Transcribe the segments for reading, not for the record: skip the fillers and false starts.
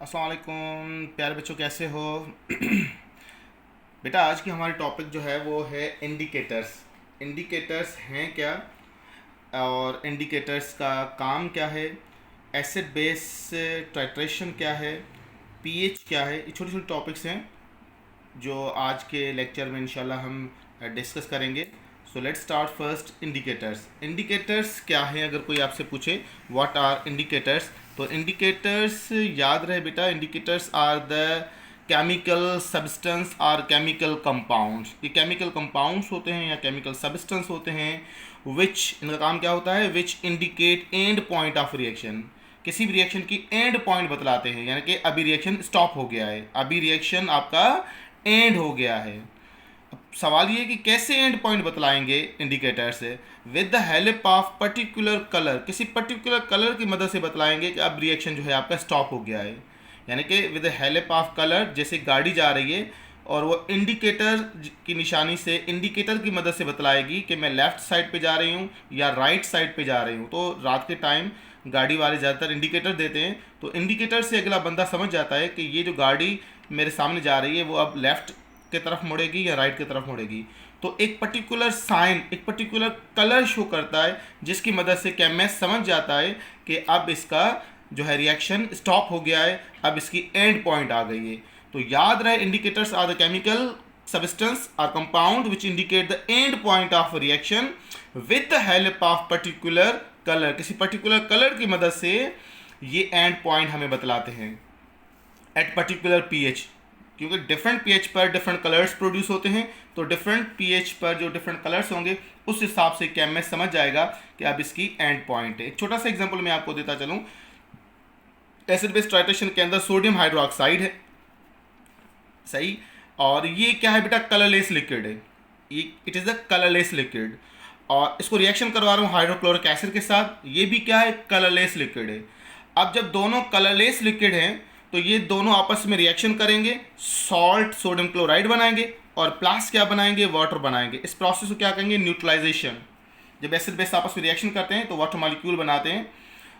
अस्सलाम वालेकुम प्यारे बच्चों, कैसे हो? बेटा, आज की हमारी टॉपिक जो है वो है इंडिकेटर्स। इंडिकेटर्स हैं क्या, और इंडिकेटर्स का काम क्या है, एसिड बेस टाइट्रेशन क्या है, पीएच क्या है। ये छोटे छोटे टॉपिक्स हैं जो आज के लेक्चर में इंशाल्लाह हम डिस्कस करेंगे। So let's start first. Indicators. Indicators क्या है? अगर कोई आपसे पूछे व्हाट आर इंडिकेटर्स, तो इंडिकेटर्स याद रहे बेटा, indicators are the chemical substance और केमिकल कंपाउंड्स। ये केमिकल कंपाउंड्स होते हैं या केमिकल सब्सटेंस होते हैं विच, इनका काम क्या होता है, which indicate and point of reaction. किसी भी रिएक्शन की एंड पॉइंट बतलाते हैं, यानी कि अभी रिएक्शन स्टॉप हो गया है, अभी रिएक्शन आपका एंड हो गया है। अब सवाल ये है कि कैसे एंड पॉइंट बतलाएंगे इंडिकेटर से। With the help of particular colour, किसी पर्टिकुलर कलर की मदद से बतलाएंगे कि अब रिएक्शन जो है आपका स्टॉप हो गया है। यानी कि with the help of colour, जैसे गाड़ी जा रही है और वो इंडिकेटर की निशानी से, इंडिकेटर की मदद से बतलाएगी कि मैं लेफ़्ट साइड पे जा रही हूँ या राइट साइड पे जा रही हूँ। तो रात के टाइम गाड़ी वाले ज़्यादातर इंडिकेटर देते हैं, तो इंडिकेटर से अगला बंदा समझ जाता है कि ये जो गाड़ी मेरे सामने जा रही है वो अब लेफ़्ट की तरफ मुड़ेगी या राइट की तरफ मुड़ेगी। तो एक पर्टिकुलर साइन, एक पर्टिकुलर कलर शो करता है जिसकी मदद से कैमएस समझ जाता है कि अब इसका जो है रिएक्शन स्टॉप हो गया है, अब इसकी एंड पॉइंट आ गई है। तो याद रहे, indicators are the chemical substance or compound which indicate the end point of reaction with the help of particular color। किसी पर्टिकुलर कलर की मदद से ये एंड पॉइंट हमें बतलाते हैं एट पर्टिकुलर पीएच, क्योंकि डिफरेंट पीएच पर डिफरेंट कलर्स प्रोड्यूस होते हैं। तो डिफरेंट पीएच पर जो डिफरेंट कलर्स होंगे उस हिसाब से केमिस्ट समझ जाएगा कि अब इसकी एंड पॉइंट है। एक छोटा सा एग्जांपल मैं आपको देता चलूँ। एसिड बेस टाइट्रेशन के अंदर सोडियम हाइड्रोक्साइड है, सही, और ये क्या है बेटा, कलरलेस लिक्विड है। ये it is the colourless liquid, और इसको रिएक्शन करवा रहा हूँ हाइड्रोक्लोरिक एसिड के साथ। ये भी क्या है, कलरलेस लिक्विड है। अब जब दोनों कलरलेस लिक्विड हैं तो ये दोनों आपस में रिएक्शन करेंगे, सॉल्ट सोडियम क्लोराइड बनाएंगे और प्लस क्या बनाएंगे, वाटर बनाएंगे। इस प्रोसेस को क्या कहेंगे, न्यूट्रलाइजेशन। जब एसिड बेस आपस में रिएक्शन करते हैं तो वाटर मॉलिक्यूल बनाते हैं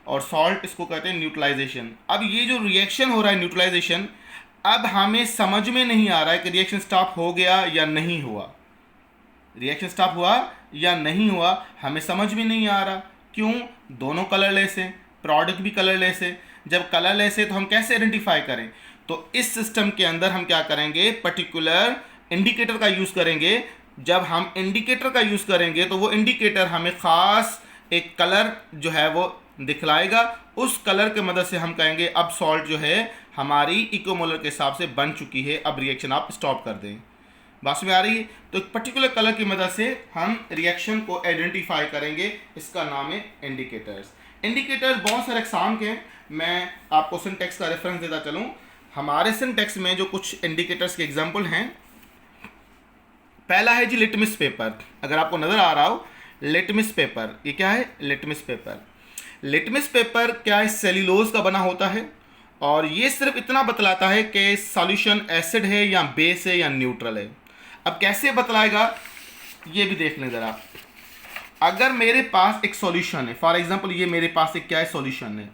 और सॉल्ट, इसको कहते हैं न्यूट्रलाइजेशन। अब ये जो रिएक्शन हो रहा है न्यूट्रलाइजेशन, अब हमें समझ में नहीं आ रहा है कि रिएक्शन स्टॉप हो गया या नहीं हुआ। रिएक्शन स्टॉप हुआ या नहीं हुआ हमें समझ में नहीं आ रहा। क्यों? दोनों कलरलेस हैं, प्रोडक्ट भी कलरलेस है। जब कलरलेस है तो हम कैसे आइडेंटिफाई करें? तो इस सिस्टम के अंदर हम क्या करेंगे, पर्टिकुलर इंडिकेटर का यूज़ करेंगे। जब हम इंडिकेटर का यूज़ करेंगे तो वो इंडिकेटर हमें ख़ास एक कलर जो है वो दिखलाएगा। उस कलर के मदद से हम कहेंगे अब सॉल्ट जो है हमारी इकोमोलर के हिसाब से बन चुकी है, अब रिएक्शन आप स्टॉप कर दें। बात में आ रही है? तो एक पर्टिकुलर कलर की मदद से हम रिएक्शन को आइडेंटिफाई करेंगे, इसका नाम है इंडिकेटर्स। इंडिकेटर्स बहुत सारे अक़साम के हैं, मैं आपको सिंटेक्स का रेफरेंस देता चलूँ। हमारे सिंटेक्स में जो कुछ इंडिकेटर्स के एग्जाम्पल हैं, पहला है जी लिटमस पेपर। अगर आपको नज़र आ रहा हो लिटमस पेपर, ये क्या है, लिटमस पेपर। लिटमस पेपर क्या है, सेल्यूलोज का बना होता है और ये सिर्फ इतना बतलाता है कि सॉल्यूशन एसिड है या बेस है या न्यूट्रल है। अब कैसे बतलाएगा ये भी देख लें ज़रा। अगर मेरे पास एक सॉल्यूशन है, फॉर एग्जांपल ये मेरे पास एक क्या है, सॉल्यूशन है,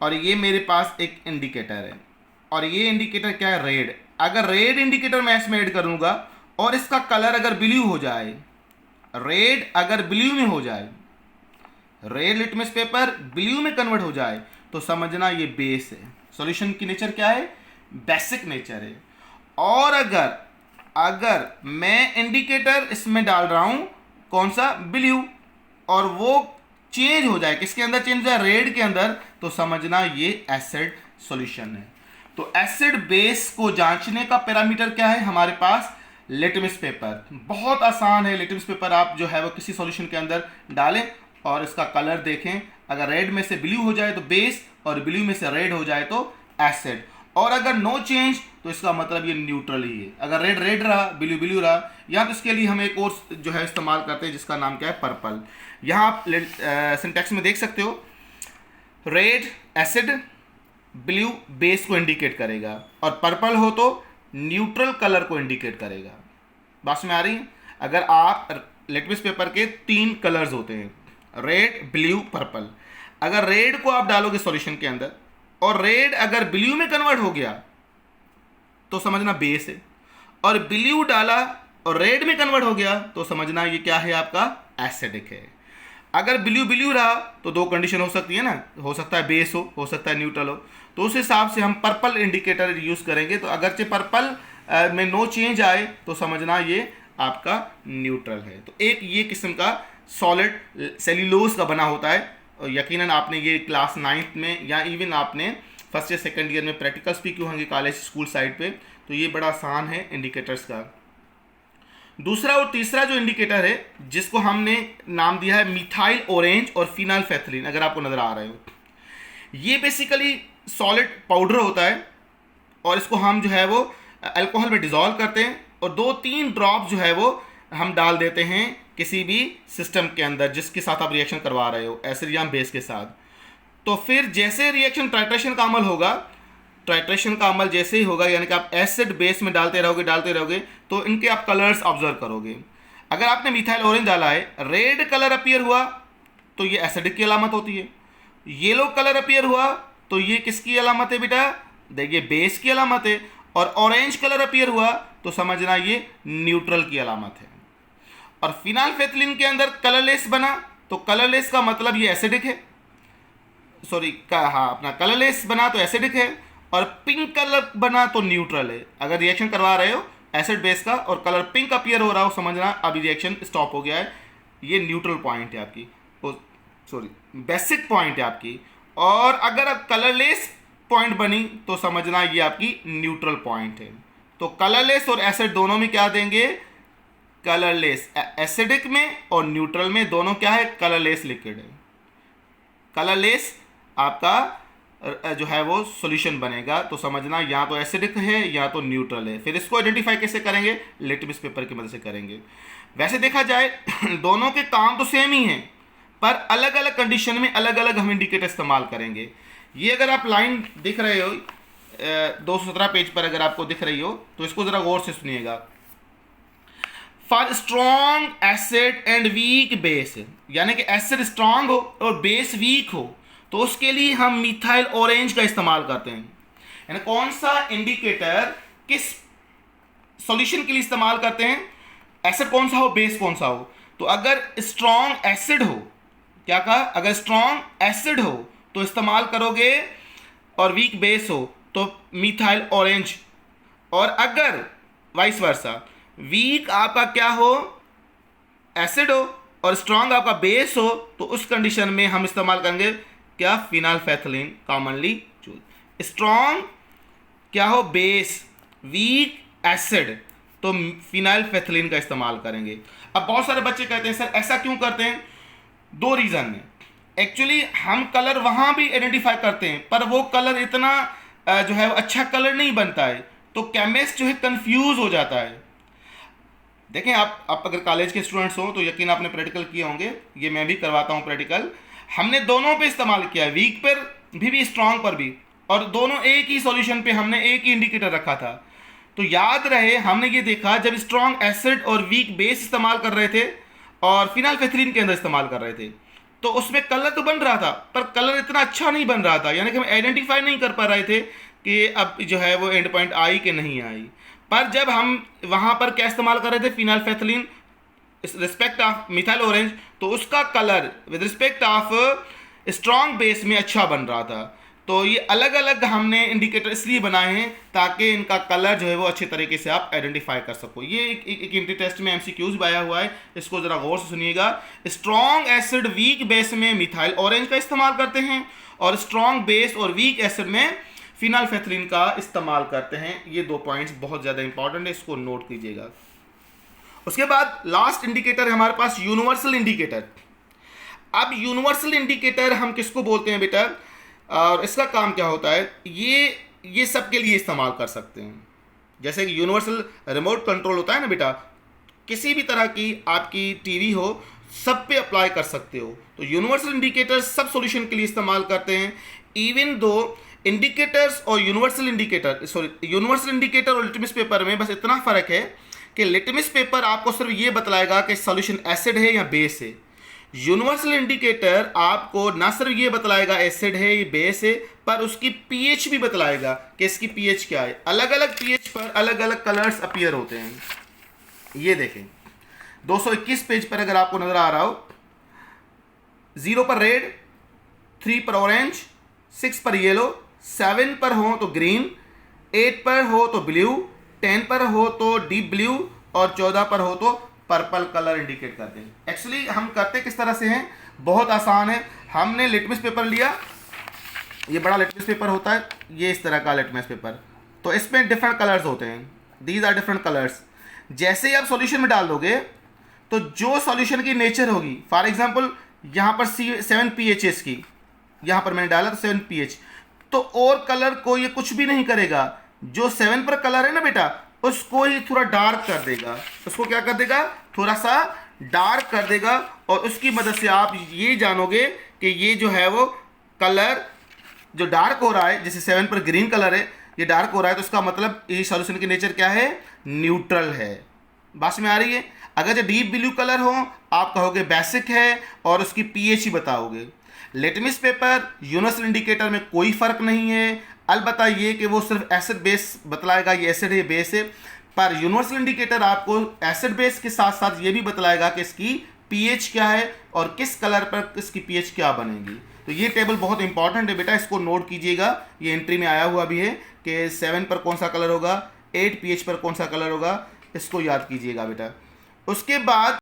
और ये मेरे पास एक इंडिकेटर है, और ये इंडिकेटर क्या है, रेड। अगर रेड इंडिकेटर मैं इसमें ऐड करूँगा और इसका कलर अगर ब्लू हो जाए, रेड अगर ब्लू में हो जाए, रेड लिटमस पेपर ब्लू में कन्वर्ट हो जाए, तो समझना ये बेस है। सॉल्यूशन की नेचर क्या है, बेसिक नेचर है। और अगर मैं इंडिकेटर इसमें डाल रहा हूं कौन सा, ब्लू, और वो चेंज हो जाए, किसके अंदर चेंज हो जाए, रेड के अंदर, तो समझना ये एसिड सॉल्यूशन है। तो एसिड बेस को जांचने का पैरामीटर क्या है हमारे पास, लिटमस पेपर। बहुत आसान है। लिटमस पेपर आप जो है वो किसी सॉल्यूशन के अंदर डालें और इसका कलर देखें, अगर रेड में से ब्लू हो जाए तो बेस, और ब्लू में से रेड हो जाए तो एसिड, और अगर नो चेंज तो इसका मतलब ये न्यूट्रल ही है। अगर रेड रेड रहा, ब्लू ब्लू रहा, या तो इसके लिए हम एक और जो है इस्तेमाल करते हैं जिसका नाम क्या है, पर्पल। यहाँ आप सिंटेक्स में देख सकते हो, रेड एसिड, ब्लू बेस को इंडिकेट करेगा, और पर्पल हो तो न्यूट्रल कलर को इंडिकेट करेगा। बात में आ रही है? अगर आप लिटमस पेपर के 3 कलर्स होते हैं, रेड, ब्लू, पर्पल। अगर रेड को आप डालोगे सॉल्यूशन के अंदर और रेड अगर ब्लू में कन्वर्ट हो गया तो समझना बेस है, और ब्लू डाला और रेड में कन्वर्ट हो गया तो समझना ये क्या है, आपका एसिडिक है। अगर ब्लू ब्लू रहा तो दो कंडीशन हो सकती है ना, हो सकता है बेस हो सकता है न्यूट्रल हो, तो उस हिसाब से हम पर्पल इंडिकेटर यूज़ करेंगे। तो अगरचे पर्पल में नो चेंज आए तो समझना ये आपका न्यूट्रल है। तो एक ये किस्म का सॉलिड सेल्यूलोज का बना होता है, और यकीनन आपने ये क्लास 9th में या इवन आपने फर्स्ट या सेकंड ईयर में प्रैक्टिकल्स भी क्यों होंगे कॉलेज स्कूल साइड पे, तो ये बड़ा आसान है इंडिकेटर्स का। दूसरा और तीसरा जो इंडिकेटर है जिसको हमने नाम दिया है मिथाइल ऑरेंज और फिनाइलफेथलीन, अगर आपको नज़र आ रहे हो, ये बेसिकली सॉलिड पाउडर होता है और इसको हम जो है वो अल्कोहल में डिज़ोल्व करते हैं और 2-3 ड्रॉप जो है वो हम डाल देते हैं किसी भी सिस्टम के अंदर जिसके साथ आप रिएक्शन करवा रहे हो, एसिड या बेस के साथ। तो फिर जैसे रिएक्शन टाइट्रेशन का अमल होगा, टाइट्रेशन का अमल जैसे ही होगा, यानी कि आप एसिड बेस में डालते रहोगे तो इनके आप कलर्स ऑब्जर्व करोगे। अगर आपने मिथाइल ऑरेंज डाला है, रेड कलर अपीयर हुआ तो ये एसिडिक की अलामत होती है, येलो कलर अपीयर हुआ तो ये किसकी अलामत है बेटा, देखिए बेस की अलामत है, और ऑरेंज कलर अपीयर हुआ तो समझना ये न्यूट्रल की अलामत है। और फिनाइलफेथलीन के अंदर कलरलेस बना तो कलरलेस का मतलब ये एसिडिक है, अपना कलरलेस बना तो एसिडिक है, और पिंक कलर बना तो न्यूट्रल है। अगर रिएक्शन करवा रहे हो एसिड बेस का और कलर पिंक अपीयर हो रहा हो, समझना अभी रिएक्शन स्टॉप हो गया है, ये न्यूट्रल पॉइंट है आपकी, बेसिक पॉइंट है आपकी। और अगर अब कलरलेस पॉइंट बनी तो समझना ये आपकी न्यूट्रल पॉइंट है। तो कलरलेस और एसिड दोनों में क्या देंगे, कलरलेस, एसिडिक में और न्यूट्रल में दोनों क्या है, कलरलेस लिक्विड है। कलरलेस आपका जो है वो सॉल्यूशन बनेगा, तो समझना या तो एसिडिक है या तो न्यूट्रल है। फिर इसको आइडेंटिफाई कैसे करेंगे, लिटमस पेपर की मदद से करेंगे। वैसे देखा जाए दोनों के काम तो सेम ही हैं, पर अलग अलग कंडीशन में अलग अलग हम इंडिकेटर इस्तेमाल करेंगे। ये अगर आप लाइन दिख रहे हो 217 पेज पर अगर आपको दिख रही हो तो इसको ज़रा गौर से सुनिएगा। For strong acid and weak base, यानी कि एसिड स्ट्रॉन्ग हो और बेस वीक हो तो उसके लिए हम मिथाइल ऑरेंज का इस्तेमाल करते हैं। यानी कौन सा इंडिकेटर किस सॉल्यूशन के लिए इस्तेमाल करते हैं, एसिड कौन सा हो बेस कौन सा हो। तो अगर स्ट्रॉन्ग एसिड हो, क्या कहा, अगर स्ट्रॉन्ग एसिड हो तो इस्तेमाल करोगे, और वीक बेस हो तो मिथाइल ऑरेंज, और अगर वाइस वर्सा वीक आपका क्या हो, एसिड हो, और स्ट्रॉन्ग आपका बेस हो, तो उस कंडीशन में हम इस्तेमाल करेंगे क्या, फिनाइलफेथलीन कॉमनली चूज। स्ट्रॉन्ग क्या हो, बेस, वीक एसिड, तो फिनाइलफेथलीन का इस्तेमाल करेंगे। अब बहुत सारे बच्चे कहते हैं सर ऐसा क्यों करते हैं, 2 रीज़न है। एक्चुअली हम कलर वहाँ भी आइडेंटिफाई करते हैं पर वो कलर इतना जो है अच्छा कलर नहीं बनता है, तो केमिस्ट जो है कंफ्यूज हो जाता है। देखें आप अगर कॉलेज के स्टूडेंट्स हो तो यकीन आपने प्रैक्टिकल किए होंगे, ये मैं भी करवाता हूँ प्रैक्टिकल। हमने दोनों पे इस्तेमाल किया है, वीक पर भी स्ट्रॉन्ग पर भी, और दोनों एक ही सॉल्यूशन पे हमने एक ही इंडिकेटर रखा था। तो याद रहे हमने ये देखा जब स्ट्रॉन्ग एसिड और वीक बेस इस्तेमाल कर रहे थे और फिनाइलफेथलीन के अंदर इस्तेमाल कर रहे थे तो उसमें कलर तो बन रहा था पर कलर इतना अच्छा नहीं बन रहा था, यानी कि हम आइडेंटिफाई नहीं कर पा रहे थे कि अब जो है वो एंड पॉइंट आई कि नहीं आई। पर जब हम वहाँ पर क्या इस्तेमाल कर रहे थे, फिनाइलफेथलीन रिस्पेक्ट ऑफ मिथाइल ऑरेंज, तो उसका colour with respect of strong base में अच्छा बन रहा था। तो ये अलग अलग हमने इंडिकेटर इसलिए बनाए हैं ताकि इनका कलर जो है वो अच्छे तरीके से आप आइडेंटिफाई कर सको। ये एक इंट्री टेस्ट में एमसीक्यूज भी आया हुआ है, इसको ज़रा गौर से सुनिएगा। स्ट्रॉन्ग एसिड वीक बेस में मिथाइल ऑरेंज का इस्तेमाल करते हैं और स्ट्रॉन्ग बेस और वीक एसिड में फिनाइलफेथलीन का इस्तेमाल करते हैं। ये 2 पॉइंट्स बहुत ज़्यादा इंपॉर्टेंट है, इसको नोट कीजिएगा। उसके बाद लास्ट इंडिकेटर है हमारे पास यूनिवर्सल इंडिकेटर। अब यूनिवर्सल इंडिकेटर हम किसको बोलते हैं बेटा, और इसका काम क्या होता है, ये सब के लिए इस्तेमाल कर सकते हैं। जैसे कि यूनिवर्सल रिमोट कंट्रोल होता है ना बेटा, किसी भी तरह की आपकी टीवी हो सब पे अप्लाई कर सकते हो। तो यूनिवर्सल इंडिकेटर सब सॉल्यूशन के लिए इस्तेमाल करते हैं। इवन दो इंडिकेटर्स और यूनिवर्सल इंडिकेटर और लिटमस पेपर में बस इतना फ़र्क है कि लिटमस पेपर आपको सिर्फ ये बतलाएगा कि सॉल्यूशन एसिड है या बेस है, यूनिवर्सल इंडिकेटर आपको ना सिर्फ ये बतलाएगा एसिड है ये बेस है, पर उसकी पीएच भी बतलाएगा कि इसकी पीएच क्या है। अलग अलग पीएच पर अलग अलग कलर्स अपीयर होते हैं। ये देखें 221 पेज पर अगर आपको नजर आ रहा हो, 0 पर रेड, 3 पर ऑरेंज, 6 पर येलो, 7 पर हो तो ग्रीन, 8 पर हो तो ब्लू, 10 पर हो तो डीप ब्लू और 14 पर हो तो पर्पल कलर इंडिकेट करते हैं। एक्चुअली हम करते किस तरह से हैं, बहुत आसान है। हमने लिटमस पेपर लिया, ये बड़ा लिटमस पेपर होता है, ये इस तरह का लिटमस पेपर, तो इसमें डिफरेंट कलर्स होते हैं, दीज आर डिफरेंट कलर्स। जैसे ही आप सॉल्यूशन में डाल दोगे तो जो सॉल्यूशन की नेचर होगी, फॉर एग्जांपल यहाँ पर 7 pH की, यहाँ पर मैंने डाला तो 7 pH, तो और कलर को ये कुछ भी नहीं करेगा। जो 7 पर कलर है ना बेटा, उसको ही थोड़ा डार्क कर देगा, उसको क्या कर देगा, थोड़ा सा डार्क कर देगा, और उसकी मदद से आप ये जानोगे कि ये जो है वो कलर जो डार्क हो रहा है, जैसे 7 पर ग्रीन कलर है, ये डार्क हो रहा है, तो उसका मतलब ये सॉल्यूशन की नेचर क्या है, न्यूट्रल है। बात में आ रही है। अगर जो डीप ब्लू कलर हो, आप कहोगे बेसिक है और उसकी पीएच ही बताओगे। लिटमस पेपर यूनिवर्सल इंडिकेटर में कोई फर्क नहीं है, अलबत्ता ये कि वो सिर्फ एसिड बेस बतलाएगा, ये एसिड है बेस है, पर यूनिवर्सल इंडिकेटर आपको एसिड बेस के साथ साथ ये भी बतलाएगा कि इसकी पीएच क्या है और किस कलर पर इसकी पीएच क्या बनेगी। तो ये टेबल बहुत इंपॉर्टेंट है बेटा, इसको नोट कीजिएगा, ये एंट्री में आया हुआ भी है कि 7 पर कौन सा कलर होगा, 8 pH पर कौन सा कलर होगा, इसको याद कीजिएगा बेटा। उसके बाद